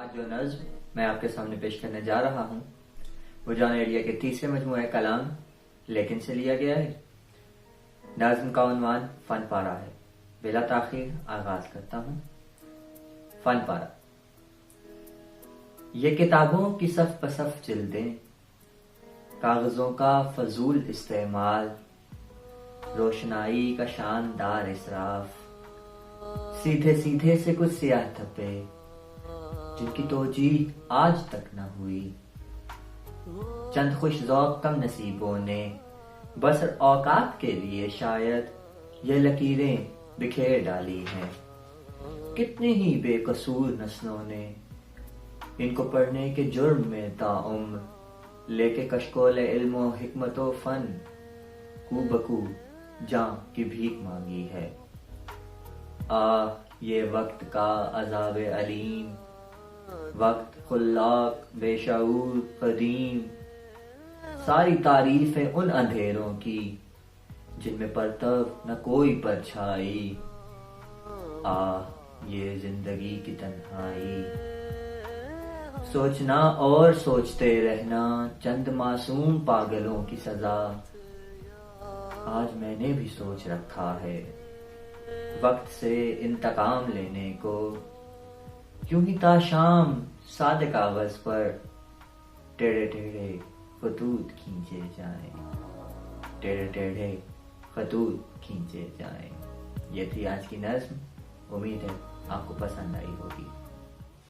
آج جو نظم میں آپ کے سامنے پیش کرنے جا رہا ہوں وہ جان ایریا کے تیسرے مجموعہ کلام لیکن سے لیا گیا ہے۔ نظم کا عنوان فن پارہ ہے۔ بلا تاخیر آغاز کرتا ہوں۔ فن پارہ۔ یہ کتابوں کی صف بصف جلدیں، کاغذوں کا فضول استعمال، روشنائی کا شاندار اسراف، سیدھے سیدھے سے کچھ سیاہ دھبے جن کی توجیہ آج تک نہ ہوئی، چند خوش ذوق کم نصیبوں نے بسر اوقات کے لیے شاید یہ لکیریں بکھیر ڈالی ہیں۔ کتنی ہی بے قصور نسلوں نے ان کو پڑھنے کے جرم میں تاعمر لے کے کشکول علم و حکمت و فن کو بکو جاں کی بھیک مانگی ہے۔ آہ یہ وقت کا عذاب علیم، وقت خلاق بے شعور قدیم، ساری تعریفیں ان اندھیروں کی جن میں پرتو نہ کوئی پرچھائی۔ آہ یہ زندگی کی تنہائی، سوچنا اور سوچتے رہنا چند معصوم پاگلوں کی سزا۔ آج میں نے بھی سوچ رکھا ہے وقت سے انتقام لینے کو، کیوں ہی تا شام سادے کاغذ پر ٹیڑھے ٹیڑھے خطوط کھینچے جائیں، ٹیڑھے ٹیڑھے خطوط کھینچے جائیں۔ یہ تھی آج کی نظم، امید ہے آپ کو پسند آئی ہوگی۔